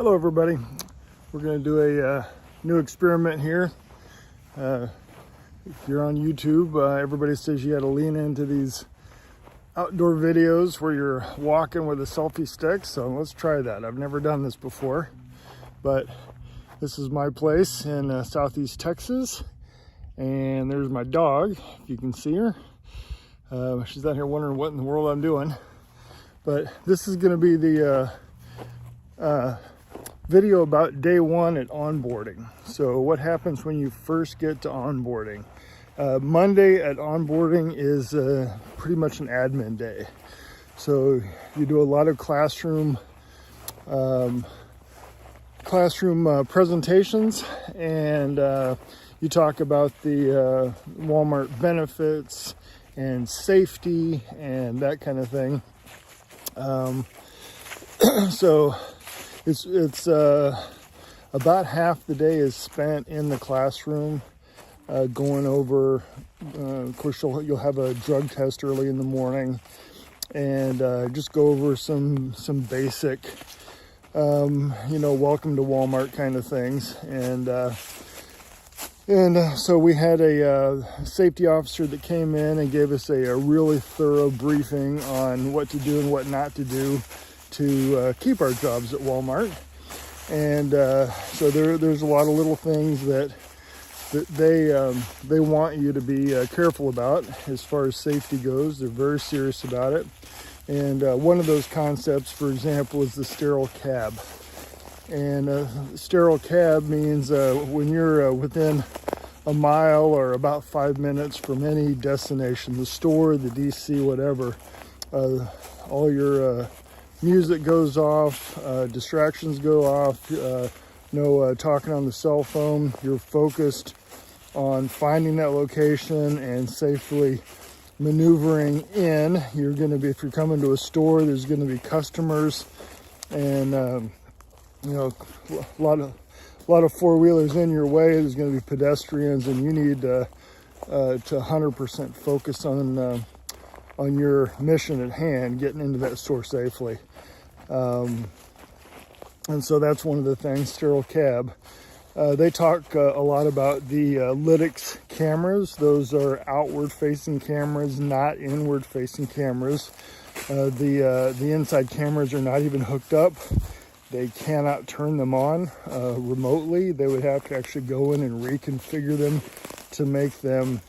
Hello everybody. We're going to do a new experiment here. If you're on YouTube, everybody says you got to lean into these outdoor videos where you're walking with a selfie stick, so let's try that. I've never done this before, but this is my place in southeast Texas, and there's my dog, if you can see her. She's out here wondering what in the world I'm doing, but this is going to be the video about day one at onboarding. So what happens when you first get to onboarding? Monday at onboarding is pretty much an admin day. So you do a lot of classroom presentations, and you talk about the Walmart benefits and safety and that kind of thing. So it's about half the day is spent in the classroom going over, of course you'll have a drug test early in the morning, and just go over some basic welcome to Walmart kind of things. And so we had a safety officer that came in and gave us a really thorough briefing on what to do and what not to do to keep our jobs at Walmart. And so there's a lot of little things that they want you to be careful about as far as safety goes. They're very serious about it. And one of those concepts, for example, is the sterile cab. And sterile cab means when you're within a mile or about 5 minutes from any destination, the store, the DC, whatever, all your music goes off, distractions go off, no talking on the cell phone. You're focused on finding that location and safely maneuvering in. You're going to be, if you're coming to a store, there's going to be customers and a lot of four-wheelers in your way. There's going to be pedestrians, and you need to 100% focus on your mission at hand, getting into that store safely. And so that's one of the things, sterile cab. They talk a lot about the lytics cameras. Those are outward-facing cameras, not inward-facing cameras. The inside cameras are not even hooked up. They cannot turn them on remotely. They would have to actually go in and reconfigure them to make them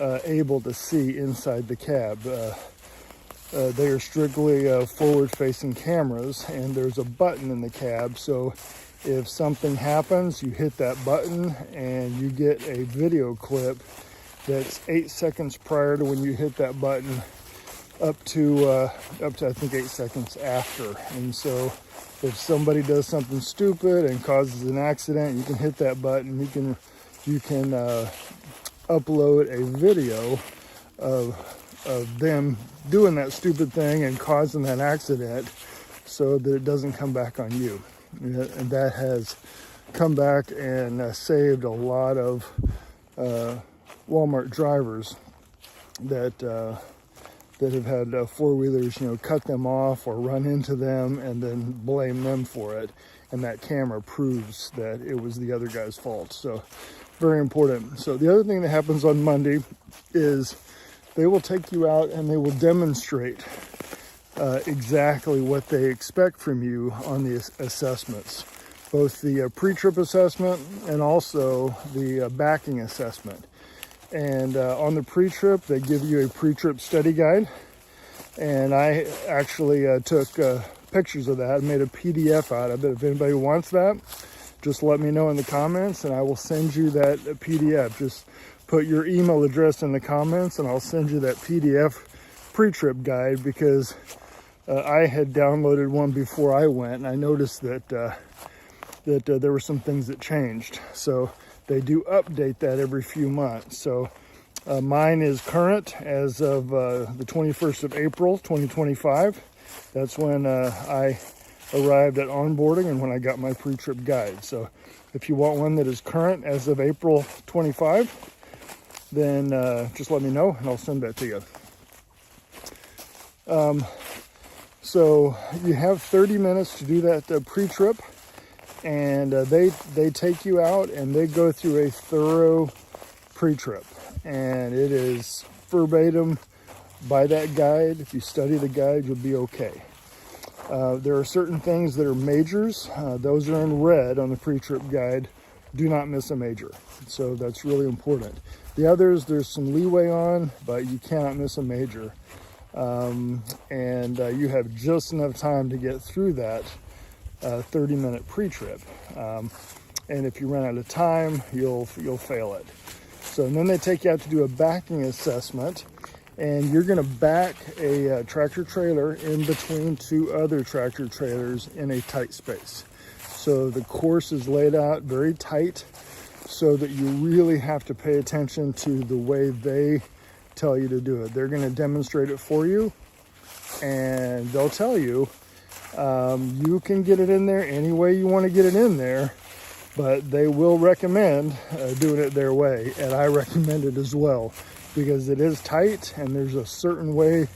able to see inside the cab. They are strictly forward-facing cameras, and there's a button in the cab. So if something happens, you hit that button and you get a video clip that's 8 seconds prior to when you hit that button up to I think 8 seconds after. And so if somebody does something stupid and causes an accident, you can hit that button. You can upload a video of them doing that stupid thing and causing that accident, so that it doesn't come back on you. And that has come back and saved a lot of Walmart drivers that have had four-wheelers, cut them off or run into them and then blame them for it. And that camera proves that it was the other guy's fault. So very important. So the other thing that happens on Monday is they will take you out and they will demonstrate exactly what they expect from you on the assessments, both the pre-trip assessment and also the backing assessment. And on the pre-trip, they give you a pre-trip study guide, and I actually took pictures of that and made a PDF out of it. If anybody wants that, just let me know in the comments and I will send you that PDF. Just put your email address in the comments and I'll send you that PDF pre-trip guide, because I had downloaded one before I went, and I noticed that there were some things that changed. So they do update that every few months. So mine is current as of the 21st of April, 2025. That's when I arrived at onboarding and when I got my pre-trip guide. So if you want one that is current as of April 25, then just let me know and I'll send that to you. So you have 30 minutes to do that pre-trip, and they take you out and they go through a thorough pre-trip, and it is verbatim by that guide. If you study the guide, you'll be okay. There are certain things that are majors. Those are in red on the pre-trip guide. Do not miss a major. So that's really important. The others, there's some leeway on, but you cannot miss a major. And you have just enough time to get through that 30-minute pre-trip. And if you run out of time, you'll fail it. So and then they take you out to do a backing assessment, and you're going to back a tractor trailer in between two other tractor trailers in a tight space. So the course is laid out very tight so that you really have to pay attention to the way they tell you to do it. They're going to demonstrate it for you, and they'll tell you you can get it in there any way you want to get it in there, but they will recommend doing it their way, and I recommend it as well because it is tight and there's a certain way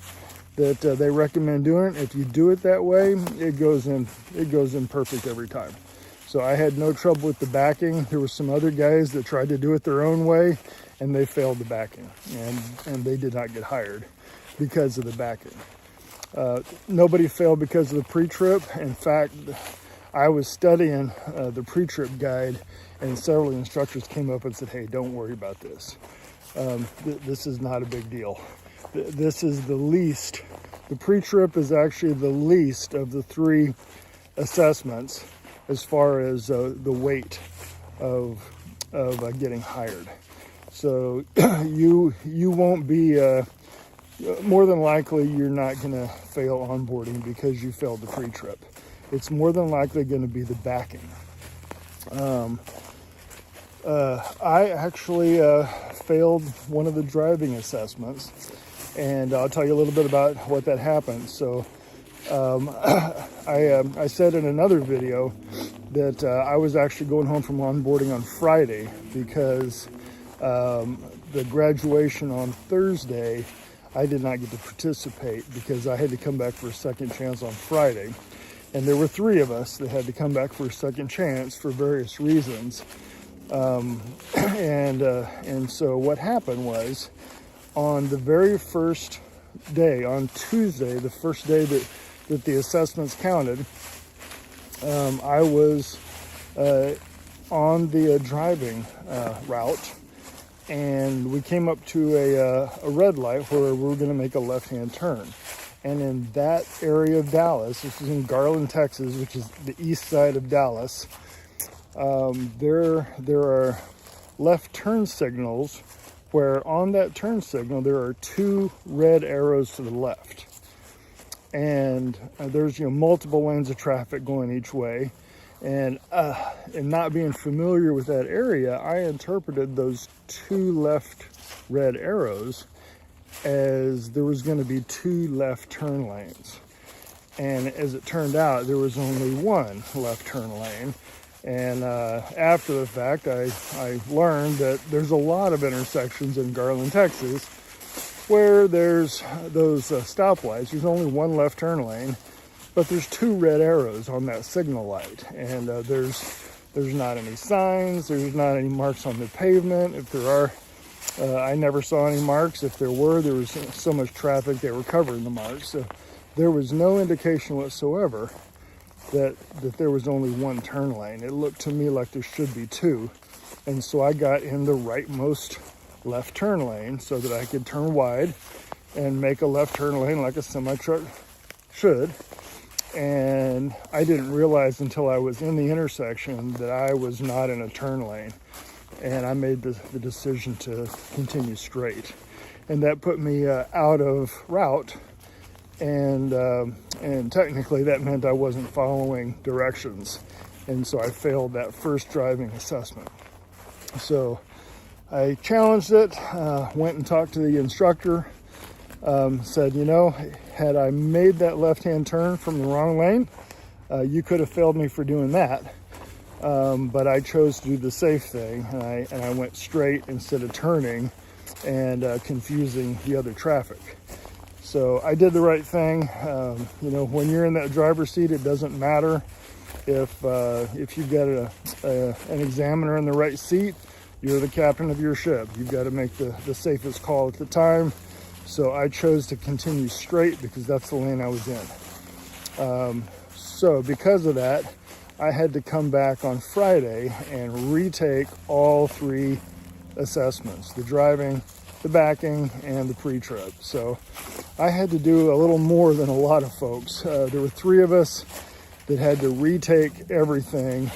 that they recommend doing it. If you do it that way, it goes in perfect every time. So I had no trouble with the backing. There were some other guys that tried to do it their own way, and they failed the backing, and they did not get hired because of the backing. Nobody failed because of the pre-trip. In fact, I was studying the pre-trip guide, and several instructors came up and said, "Hey, don't worry about this. This is not a big deal. This is the least. The pre-trip is actually the least of the three assessments as far as the weight of getting hired. So you won't be more than likely you're not going to fail onboarding because you failed the pre-trip. It's more than likely going to be the backing. I actually failed one of the driving assessments, and I'll tell you a little bit about what that happened. So I said in another video that I was actually going home from onboarding on Friday because the graduation on Thursday, I did not get to participate because I had to come back for a second chance on Friday. And there were three of us that had to come back for a second chance for various reasons. And so what happened was, on the very first day, on Tuesday, the first day that the assessments counted, I was on the driving route, and we came up to a red light where we were going to make a left-hand turn. And in that area of Dallas, this is in Garland, Texas, which is the east side of Dallas, there are left turn signals where on that turn signal there are two red arrows to the left. And there's multiple lanes of traffic going each way. And not being familiar with that area, I interpreted those two left red arrows as there was going to be two left turn lanes. And as it turned out, there was only one left turn lane. And after the fact, I learned that there's a lot of intersections in Garland, Texas, where there's those stoplights. There's only one left turn lane, but there's two red arrows on that signal light. And there's not any signs. There's not any marks on the pavement. If there are, I never saw any marks. If there was so much traffic, they were covering the marks. So there was no indication whatsoever that there was only one turn lane. It looked to me like there should be two. And so I got in the rightmost left turn lane so that I could turn wide and make a left turn lane like a semi-truck should. And I didn't realize until I was in the intersection that I was not in a turn lane. And I made the decision to continue straight. And that put me out of route. And technically that meant I wasn't following directions. And so I failed that first driving assessment. So I challenged it, went and talked to the instructor, said, had I made that left-hand turn from the wrong lane, you could have failed me for doing that. But I chose to do the safe thing, and I went straight instead of turning and confusing the other traffic. So I did the right thing. When you're in that driver's seat, it doesn't matter If you've got an examiner in the right seat, you're the captain of your ship. You've got to make the safest call at the time. So I chose to continue straight because that's the lane I was in. So because of that, I had to come back on Friday and retake all 3 assessments: the driving, the backing, and the pre-trip. So I had to do a little more than a lot of folks. There were 3 of us that had to retake everything.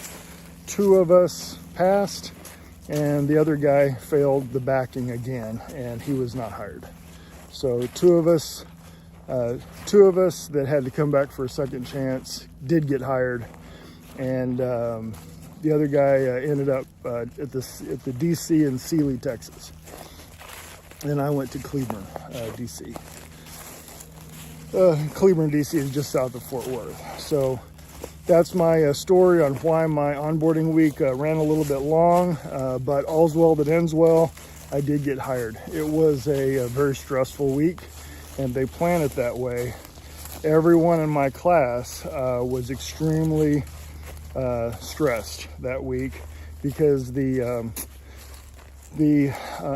2 of us passed, and the other guy failed the backing again, and he was not hired. So 2 of us that had to come back for a second chance did get hired, and the other guy ended up at the DC in Sealy, Texas, and I went to Cleburne, DC. Cleburne, DC is just south of Fort Worth. So that's my story on why my onboarding week ran a little bit long, but all's well that ends well. I did get hired. It was a very stressful week, and they plan it that way. Everyone in my class was extremely stressed that week because the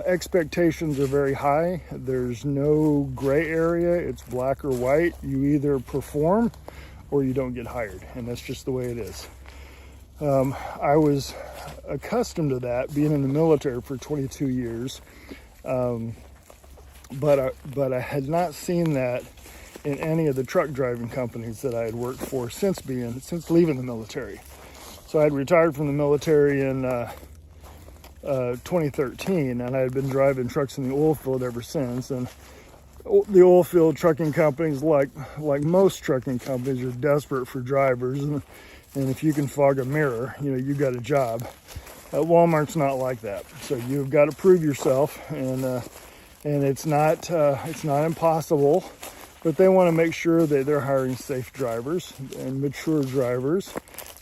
expectations are very high. There's no gray area. It's black or white. You either perform or you don't get hired, and that's just the way it is. I was accustomed to that, being in the military for 22 years, but I had not seen that in any of the truck driving companies that I had worked for since leaving the military. So I had retired from the military in 2013, and I had been driving trucks in the oil field ever since. And the oil field trucking companies, like most trucking companies, are desperate for drivers, and if you can fog a mirror, you got a job. Walmart's not like that. So you've got to prove yourself, and it's not impossible, but they want to make sure that they're hiring safe drivers and mature drivers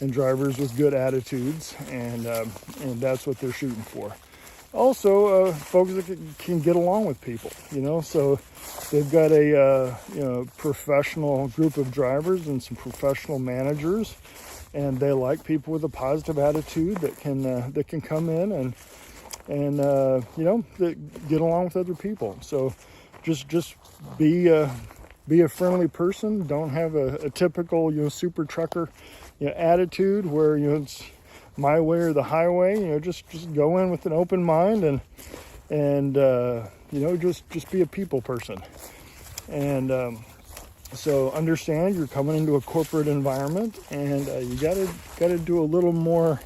and drivers with good attitudes, and that's what they're shooting for. Also, folks that can get along with people, so they've got a professional group of drivers and some professional managers, and they like people with a positive attitude that can come in and that get along with other people. So just be a friendly person. Don't have a typical super trucker attitude where it's my way or the highway. Just go in with an open mind and just be a people person. And so understand you're coming into a corporate environment, and you gotta do a little more.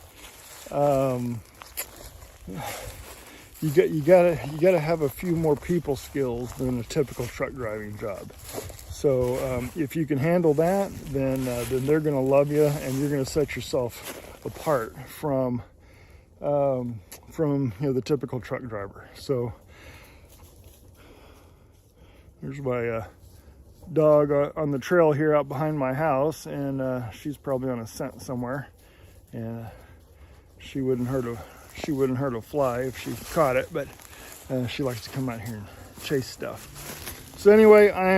You gotta have a few more people skills than a typical truck driving job. So if you can handle that, then they're gonna love you, and you're gonna set yourself apart from the typical truck driver. So here's my dog on the trail here out behind my house, and she's probably on a scent somewhere, and she wouldn't hurt a fly if she caught it, but she likes to come out here and chase stuff. So anyway, I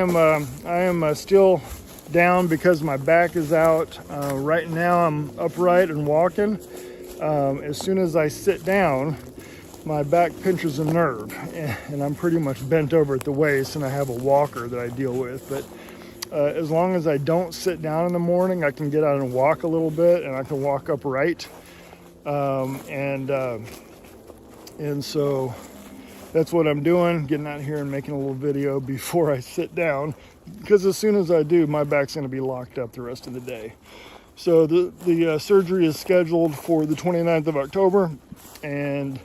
am still down because my back is out. Right now I'm upright and walking. As soon as I sit down, my back pinches a nerve, and I'm pretty much bent over at the waist, and I have a walker that I deal with. But as long as I don't sit down in the morning, I can get out and walk a little bit, and I can walk upright. And so that's what I'm doing, getting out here and making a little video before I sit down, because as soon as I do, my back's going to be locked up the rest of the day. So the surgery is scheduled for the 29th of October, and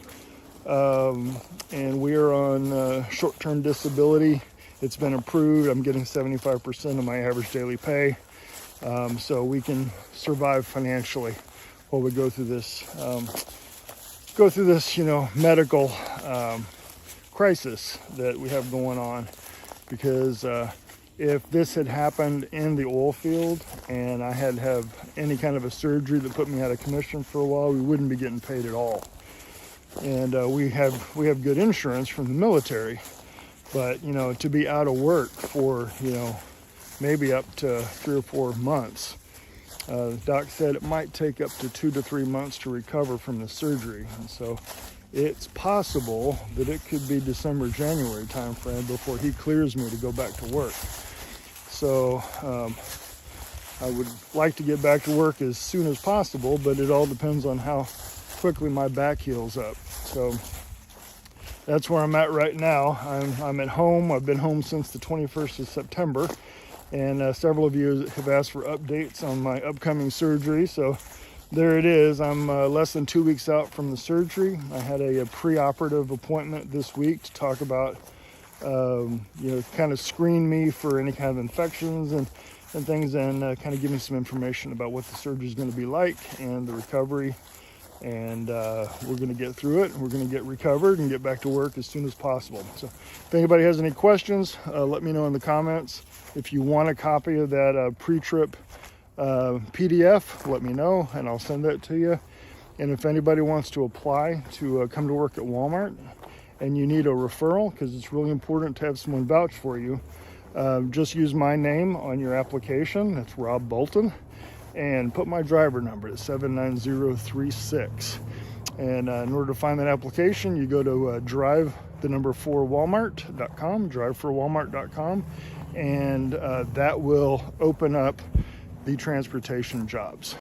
we are on short-term disability. It's been approved. I'm getting 75% of my average daily pay, so we can survive financially while we go through this medical crisis that we have going on. Because if this had happened in the oil field and I had to have any kind of a surgery that put me out of commission for a while, we wouldn't be getting paid at all. And we have good insurance from the military, but to be out of work for maybe up to 3 or 4 months Doc said it might take up to 2 to 3 months to recover from the surgery. And so it's possible that it could be December, January timeframe before he clears me to go back to work. So I would like to get back to work as soon as possible, but it all depends on how quickly my back heals up. So that's where I'm at right now. I'm at home. I've been home since the 21st of September, and several of you have asked for updates on my upcoming surgery. So there it is. I'm less than 2 weeks out from the surgery. I had a pre-operative appointment this week to talk about, kind of screen me for any kind of infections and things, and kind of give me some information about what the surgery is going to be like and the recovery. And we're going to get through it. We're going to get recovered and get back to work as soon as possible. So if anybody has any questions, let me know in the comments. If you want a copy of that pre-trip PDF, let me know and I'll send that to you. And if anybody wants to apply to come to work at Walmart and you need a referral, because it's really important to have someone vouch for you, just use my name on your application. That's Rob Bolton. And put my driver number at 79036. And in order to find that application, you go to drive4walmart.com, drive4walmart.com, and that will open up the transportation jobs.